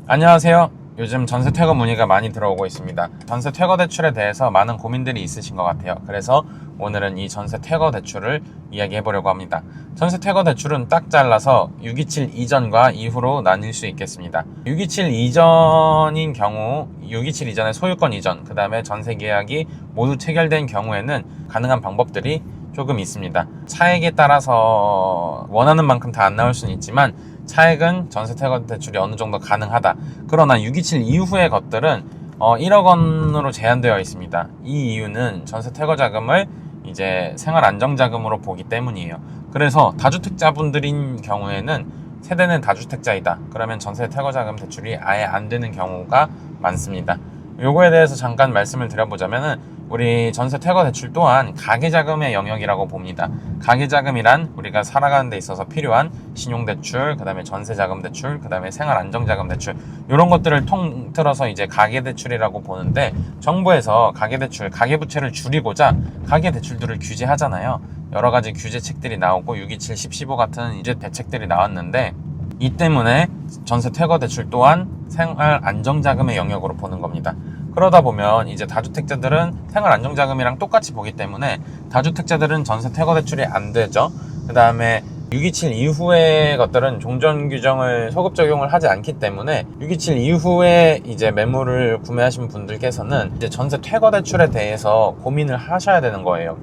안녕하세요. 요즘 전세 퇴거 문의가 많이 들어오고 있습니다. 전세 퇴거 대출에 대해서 많은 고민들이 있으신 것 같아요. 그래서 오늘은 이 전세 퇴거 대출을 이야기해 보려고 합니다. 전세 퇴거 대출은 딱 잘라서 627 이전과 이후로 나뉠 수 있겠습니다. 627 이전인 경우, 627 이전의 소유권 이전, 그 다음에 전세 계약이 모두 체결된 경우에는 가능한 방법들이 조금 있습니다. 차액에 따라서 원하는 만큼 다 안 나올 수는 있지만 차액은 전세 퇴거 대출이 어느 정도 가능하다. 그러나 627 이후의 것들은 1억 원으로 제한되어 있습니다. 이 이유는 전세 퇴거 자금을 이제 생활 안정 자금으로 보기 때문이에요. 그래서 다주택자분들인 경우에는 세대는 다주택자이다. 그러면 전세 퇴거 자금 대출이 아예 안 되는 경우가 많습니다. 요거에 대해서 잠깐 말씀을 드려보자면은 우리 전세 퇴거 대출 또한 가계자금의 영역이라고 봅니다. 가계자금이란 우리가 살아가는 데 있어서 필요한 신용대출, 그 다음에 전세자금 대출, 그 다음에 생활안정자금 대출, 이런 것들을 통틀어서 이제 가계대출이라고 보는데, 정부에서 가계대출, 가계부채를 줄이고자 가계대출들을 규제하잖아요. 여러 가지 규제책들이 나오고 627, 1015 같은 이제 대책들이 나왔는데, 이 때문에 전세 퇴거 대출 또한 생활안정자금의 영역으로 보는 겁니다. 그러다 보면 이제 다주택자들은 생활안정자금이랑 똑같이 보기 때문에 다주택자들은 전세 퇴거 대출이 안 되죠. 그 다음에 627 이후의 것들은 종전 규정을 소급 적용을 하지 않기 때문에 627 이후에 이제 매물을 구매하신 분들께서는 이제 전세 퇴거 대출에 대해서 고민을 하셔야 되는 거예요.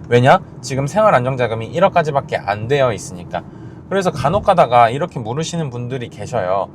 왜냐? 지금 생활안정자금이 1억까지밖에 안 되어 있으니까. 그래서 간혹 가다가 이렇게 물으시는 분들이 계셔요.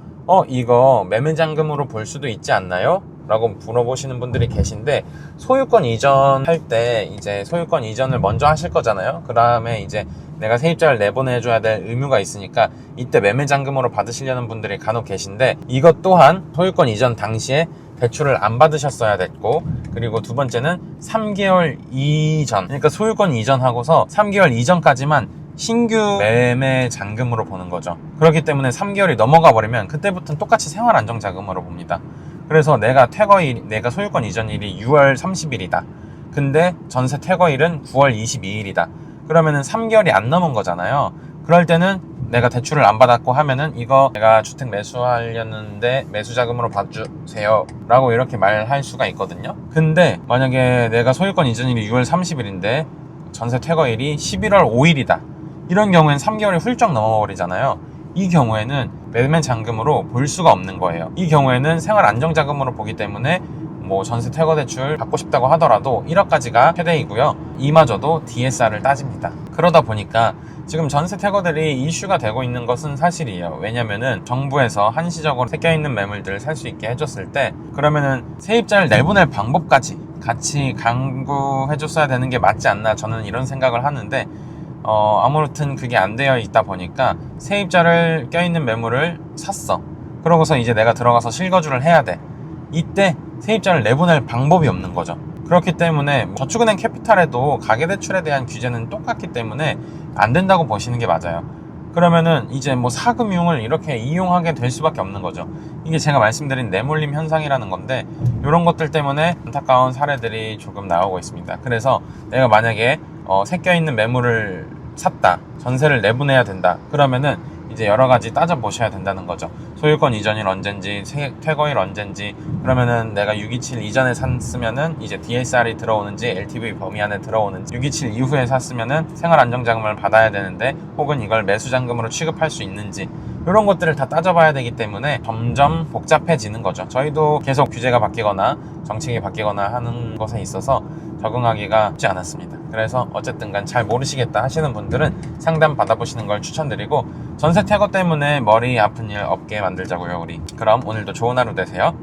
이거 매매잔금으로 볼 수도 있지 않나요? 라고 물어보시는 분들이 계신데, 소유권 이전할 때 이제 소유권 이전을 먼저 하실 거잖아요. 그 다음에 이제 내가 세입자를 내보내줘야 될 의무가 있으니까 이때 매매잔금으로 받으시려는 분들이 간혹 계신데, 이것 또한 소유권 이전 당시에 대출을 안 받으셨어야 됐고, 그리고 두 번째는 3개월 이전, 그러니까 소유권 이전하고서 3개월 이전까지만 신규 매매 잔금으로 보는 거죠. 그렇기 때문에 3개월이 넘어가 버리면 그때부터는 똑같이 생활안정자금으로 봅니다. 그래서 내가 소유권 이전일이 6월 30일이다. 근데 전세 퇴거일은 9월 22일이다. 그러면은 3개월이 안 넘은 거잖아요. 그럴 때는 내가 대출을 안 받았고 하면은 이거 내가 주택 매수하려는데 매수자금으로 봐주세요 라고 이렇게 말할 수가 있거든요. 근데 만약에 내가 소유권 이전일이 6월 30일인데 전세 퇴거일이 11월 5일이다. 이런 경우에는 3개월이 훌쩍 넘어버리잖아요. 이 경우에는 매매 잔금으로 볼 수가 없는 거예요. 이 경우에는 생활 안정자금으로 보기 때문에 뭐 전세 퇴거 대출 받고 싶다고 하더라도 1억까지가 최대이고요. 이마저도 DSR을 따집니다. 그러다 보니까 지금 전세 퇴거들이 이슈가 되고 있는 것은 사실이에요. 왜냐면은 정부에서 한시적으로 섞여있는 매물들을 살 수 있게 해줬을 때, 그러면은 세입자를 내보낼 방법까지 같이 강구해줬어야 되는 게 맞지 않나, 저는 이런 생각을 하는데, 아무튼 그게 안 되어 있다 보니까 세입자를 껴있는 매물을 샀어. 그러고서 이제 내가 들어가서 실거주를 해야 돼. 이때 세입자를 내보낼 방법이 없는 거죠. 그렇기 때문에 저축은행 캐피탈에도 가계대출에 대한 규제는 똑같기 때문에 안 된다고 보시는 게 맞아요. 그러면은 이제 뭐 사금융을 이렇게 이용하게 될 수밖에 없는 거죠. 이게 제가 말씀드린 내몰림 현상이라는 건데, 이런 것들 때문에 안타까운 사례들이 조금 나오고 있습니다. 그래서 내가 만약에 섞여있는 매물을 샀다, 전세를 내보내야 된다, 그러면은 이제 여러 가지 따져보셔야 된다는 거죠. 소유권 이전일 언젠지, 퇴거일 언젠지, 그러면은 내가 627 이전에 샀으면은 이제 DSR이 들어오는지, LTV 범위 안에 들어오는지, 627 이후에 샀으면은 생활안정자금을 받아야 되는데, 혹은 이걸 매수잔금으로 취급할 수 있는지, 이런 것들을 다 따져봐야 되기 때문에 점점 복잡해지는 거죠. 저희도 계속 규제가 바뀌거나 정책이 바뀌거나 하는 것에 있어서 적응하기가 쉽지 않았습니다. 그래서 어쨌든 간 잘 모르시겠다 하시는 분들은 상담 받아보시는 걸 추천드리고, 전세 퇴거 때문에 머리 아픈 일 없게 만들자고요, 우리. 그럼 오늘도 좋은 하루 되세요.